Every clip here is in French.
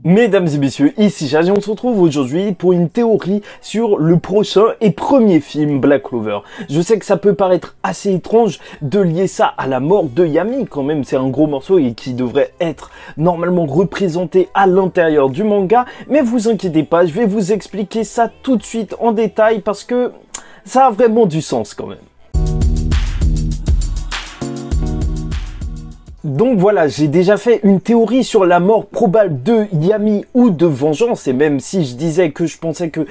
Mesdames et messieurs, ici Jage et on se retrouve aujourd'hui pour une théorie sur le prochain et premier film Black Clover. Je sais que ça peut paraître assez étrange de lier ça à la mort de Yami, quand même c'est un gros morceau et qui devrait être normalement représenté à l'intérieur du manga, mais vous inquiétez pas, je vais vous expliquer ça tout de suite en détail parce que ça a vraiment du sens quand même. Donc voilà, j'ai déjà fait une théorie sur la mort probable de Yami ou de Vengeance, et même si je disais que je pensais que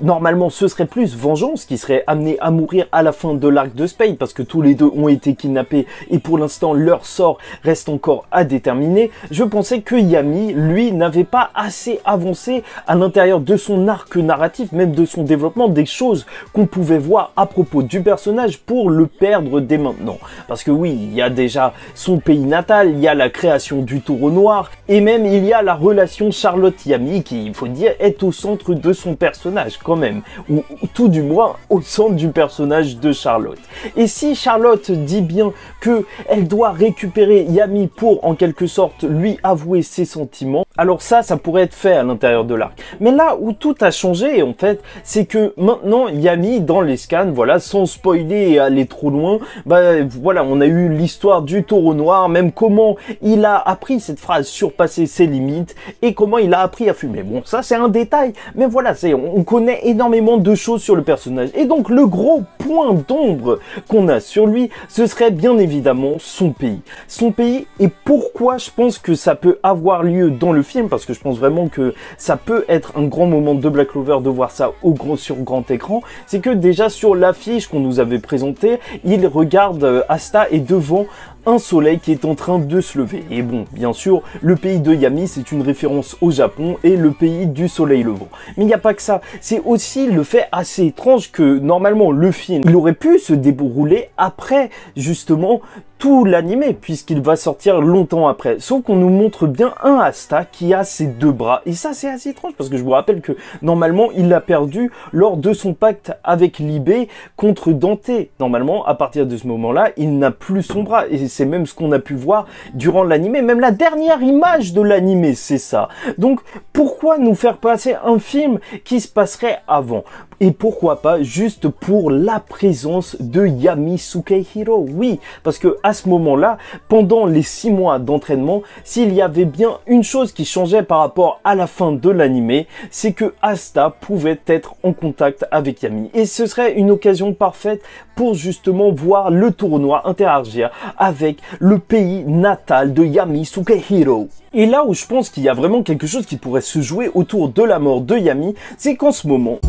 normalement ce serait plus Vengeance qui serait amené à mourir à la fin de l'arc de Spade, parce que tous les deux ont été kidnappés et pour l'instant leur sort reste encore à déterminer, je pensais que Yami, lui, n'avait pas assez avancé à l'intérieur de son arc narratif, même de son développement, des choses qu'on pouvait voir à propos du personnage pour le perdre dès maintenant. Parce que oui, il y a déjà son pays natal, il y a la création du taureau noir, et même il y a la relation Charlotte-Yami qui, il faut dire, est au centre de son personnage quand même, ou tout du moins au centre du personnage de Charlotte. Et si Charlotte dit bien que elle doit récupérer Yami pour en quelque sorte lui avouer ses sentiments, alors ça pourrait être fait à l'intérieur de l'arc. Mais là où tout a changé en fait, c'est que maintenant Yami dans les scans, voilà, sans spoiler et aller trop loin, bah voilà, on a eu l'histoire du taureau noir, même comment il a appris cette phrase surpasser ses limites et comment il a appris à fumer. Bon, ça c'est un détail, mais voilà, on connaît énormément de choses sur le personnage. Et donc le gros point d'ombre qu'on a sur lui, ce serait bien évidemment son pays. Son pays, et pourquoi je pense que ça peut avoir lieu dans le film, parce que je pense vraiment que ça peut être un grand moment de Black Clover de voir ça sur grand écran, c'est que déjà sur l'affiche qu'on nous avait présentée, il regarde Asta et devant un soleil qui est en train de se lever. Et bon, bien sûr, le pays de Yami, c'est une référence au Japon et le pays du soleil levant. Mais il n'y a pas que ça. C'est aussi le fait assez étrange que, normalement, le film, il aurait pu se dérouler après, justement, tout l'animé, puisqu'il va sortir longtemps après. Sauf qu'on nous montre bien un Asta qui a ses deux bras. Et ça, c'est assez étrange, parce que je vous rappelle que, normalement, il l'a perdu lors de son pacte avec Libé contre Dante. Normalement, à partir de ce moment-là, il n'a plus son bras. Et c'est même ce qu'on a pu voir durant l'animé. Même la dernière image de l'animé, c'est ça. Donc, pourquoi nous faire passer un film qui se passerait avant ? Et pourquoi pas juste pour la présence de Yami Sukehiro? Oui, parce que à ce moment-là, pendant les 6 mois d'entraînement, s'il y avait bien une chose qui changeait par rapport à la fin de l'animé, c'est que Asta pouvait être en contact avec Yami. Et ce serait une occasion parfaite pour justement voir le taureau noir interagir avec le pays natal de Yami Sukehiro. Et là où je pense qu'il y a vraiment quelque chose qui pourrait se jouer autour de la mort de Yami, c'est qu'en ce moment,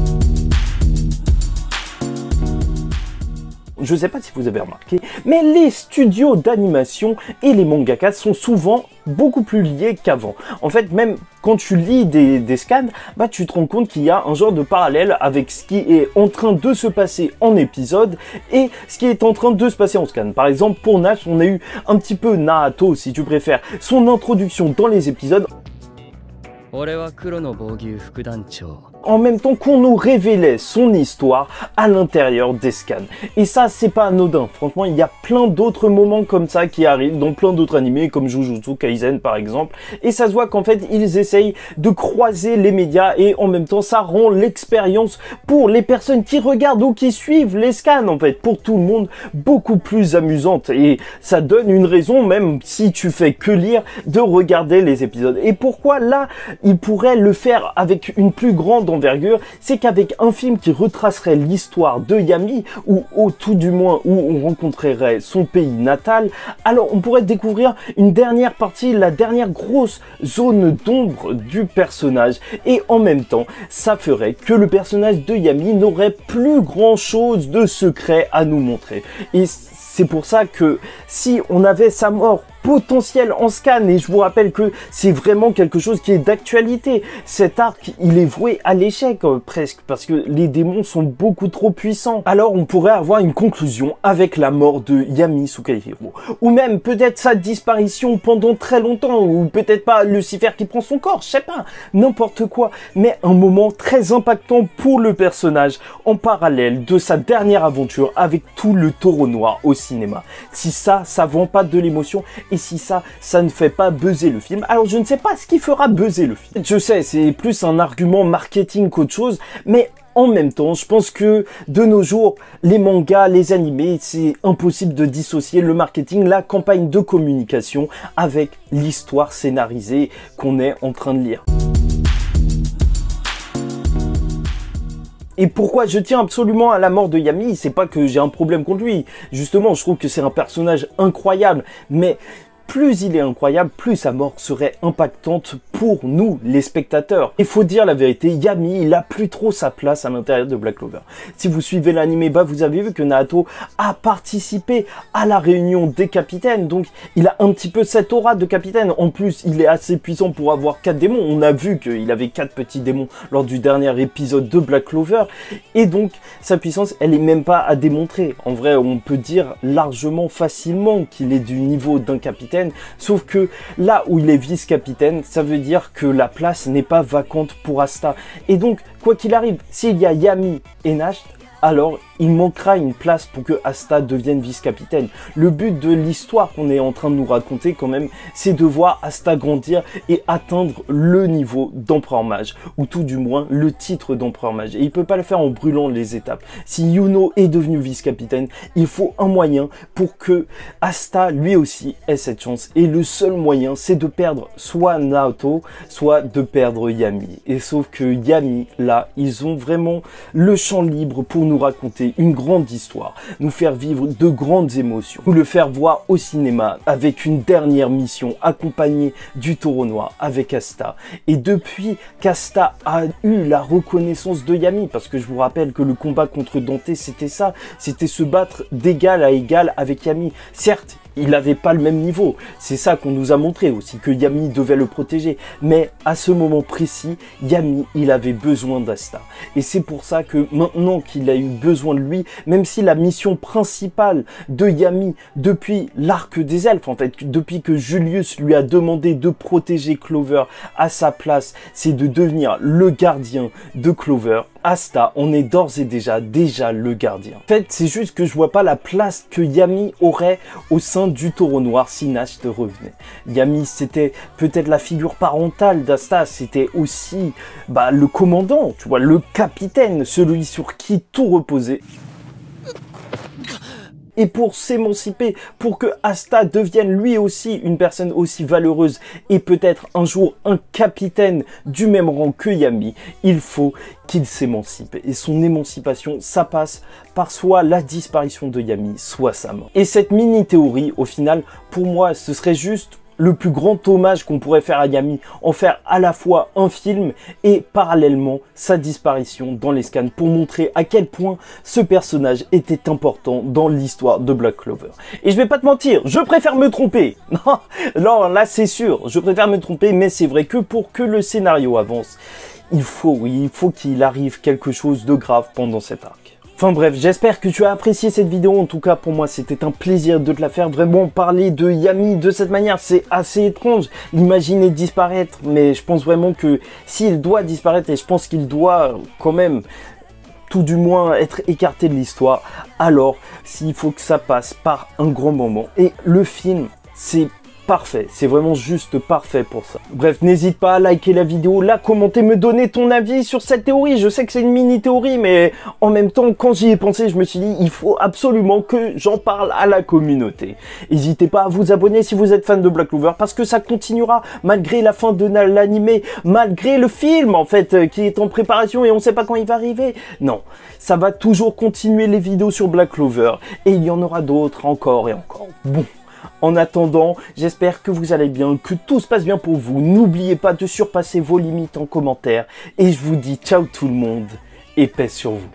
je ne sais pas si vous avez remarqué, mais les studios d'animation et les mangakas sont souvent beaucoup plus liés qu'avant. En fait, même quand tu lis des scans, bah tu te rends compte qu'il y a un genre de parallèle avec ce qui est en train de se passer en épisode et ce qui est en train de se passer en scan. Par exemple, pour Nash, on a eu un petit peu Nahato, si tu préfères, son introduction dans les épisodes, en même temps qu'on nous révélait son histoire à l'intérieur des scans. Et ça, c'est pas anodin. Franchement, il y a plein d'autres moments comme ça qui arrivent dans plein d'autres animés, comme Jujutsu Kaisen par exemple. Et ça se voit qu'en fait, ils essayent de croiser les médias et en même temps, ça rend l'expérience pour les personnes qui regardent ou qui suivent les scans, en fait, pour tout le monde, beaucoup plus amusante. Et ça donne une raison, même si tu fais que lire, de regarder les épisodes. Et pourquoi là, il pourrait le faire avec une plus grande envergure, c'est qu'avec un film qui retracerait l'histoire de Yami, ou au tout du moins où on rencontrerait son pays natal, alors on pourrait découvrir une dernière partie, la dernière grosse zone d'ombre du personnage, et en même temps, ça ferait que le personnage de Yami n'aurait plus grand chose de secret à nous montrer. Et c'est pour ça que si on avait sa mort potentiel en scan, et je vous rappelle que c'est vraiment quelque chose qui est d'actualité. Cet arc, il est voué à l'échec presque, parce que les démons sont beaucoup trop puissants. Alors on pourrait avoir une conclusion avec la mort de Yami Sukehiro, ou même peut-être sa disparition pendant très longtemps, ou peut-être pas Lucifer qui prend son corps, je sais pas, n'importe quoi, mais un moment très impactant pour le personnage, en parallèle de sa dernière aventure avec tout le taureau noir aussi. cinéma. Si ça vend pas de l'émotion et si ça ne fait pas buzzer le film, alors je ne sais pas ce qui fera buzzer le film. Je sais, c'est plus un argument marketing qu'autre chose, mais en même temps, je pense que de nos jours, les mangas, les animés, c'est impossible de dissocier le marketing, la campagne de communication avec l'histoire scénarisée qu'on est en train de lire. Et pourquoi je tiens absolument à la mort de Yami, c'est pas que j'ai un problème contre lui. Justement, je trouve que c'est un personnage incroyable, mais plus il est incroyable, plus sa mort serait impactante pour nous, les spectateurs. Il faut dire la vérité, Yami, il a plus trop sa place à l'intérieur de Black Clover. Si vous suivez l'anime, bah vous avez vu que Naoto a participé à la réunion des capitaines, donc il a un petit peu cette aura de capitaine. En plus, il est assez puissant pour avoir 4 démons. On a vu qu'il avait 4 petits démons lors du dernier épisode de Black Clover, et donc sa puissance, elle est même pas à démontrer. En vrai, on peut dire largement, facilement qu'il est du niveau d'un capitaine. Sauf que là où il est vice-capitaine, ça veut dire que la place n'est pas vacante pour Asta. Et donc, quoi qu'il arrive, s'il y a Yami et Nash, alors il manquera une place pour que Asta devienne vice-capitaine. Le but de l'histoire qu'on est en train de nous raconter quand même, c'est de voir Asta grandir et atteindre le niveau d'empereur mage, ou tout du moins le titre d'empereur mage. Et il peut pas le faire en brûlant les étapes. Si Yuno est devenu vice-capitaine, il faut un moyen pour que Asta lui aussi ait cette chance. Et le seul moyen, c'est de perdre soit Naoto, soit de perdre Yami. Et sauf que Yami, là, ils ont vraiment le champ libre pour nous raconter une grande histoire, nous faire vivre de grandes émotions, nous le faire voir au cinéma avec une dernière mission accompagnée du taureau noir avec Asta. Et depuis qu'Asta a eu la reconnaissance de Yami, parce que je vous rappelle que le combat contre Dante c'était ça, c'était se battre d'égal à égal avec Yami. Certes, il n'avait pas le même niveau, c'est ça qu'on nous a montré aussi, que Yami devait le protéger, mais à ce moment précis, Yami, il avait besoin d'Asta. Et c'est pour ça que maintenant qu'il a eu besoin de lui, même si la mission principale de Yami, depuis l'arc des elfes, en fait, depuis que Julius lui a demandé de protéger Clover à sa place, c'est de devenir le gardien de Clover, Asta, on est d'ores et déjà le gardien. En fait, c'est juste que je vois pas la place que Yami aurait au sein du taureau noir si Nash te revenait. Yami, c'était peut-être la figure parentale d'Asta, c'était aussi le commandant, tu vois, le capitaine, celui sur qui tout reposait. Et pour s'émanciper, pour que Asta devienne lui aussi une personne aussi valeureuse et peut-être un jour un capitaine du même rang que Yami, il faut qu'il s'émancipe. Et son émancipation, ça passe par soit la disparition de Yami, soit sa mort. Et cette mini-théorie, au final, pour moi, ce serait juste le plus grand hommage qu'on pourrait faire à Yami, en faire à la fois un film et parallèlement sa disparition dans les scans pour montrer à quel point ce personnage était important dans l'histoire de Black Clover. Et je vais pas te mentir, je préfère me tromper. Non, là c'est sûr, je préfère me tromper, mais c'est vrai que pour que le scénario avance, il faut qu'il arrive quelque chose de grave pendant cet arc. Enfin bref, j'espère que tu as apprécié cette vidéo. En tout cas, pour moi, c'était un plaisir de te la faire. Vraiment, parler de Yami de cette manière, c'est assez étrange. L'imaginer disparaître, mais je pense vraiment que s'il doit disparaître, et je pense qu'il doit quand même tout du moins être écarté de l'histoire, alors s'il faut que ça passe par un grand moment. Et le film, c'est parfait, c'est vraiment juste parfait pour ça. Bref, n'hésite pas à liker la vidéo, la commenter, me donner ton avis sur cette théorie. Je sais que c'est une mini théorie, mais en même temps, quand j'y ai pensé, je me suis dit, il faut absolument que j'en parle à la communauté. N'hésitez pas à vous abonner si vous êtes fan de Black Clover, parce que ça continuera malgré la fin de l'anime, malgré le film, en fait, qui est en préparation et on sait pas quand il va arriver. Non, ça va toujours continuer les vidéos sur Black Clover, et il y en aura d'autres encore et encore. Bon. En attendant, j'espère que vous allez bien, que tout se passe bien pour vous. N'oubliez pas de surpasser vos limites en commentaire. Et je vous dis ciao tout le monde et paix sur vous.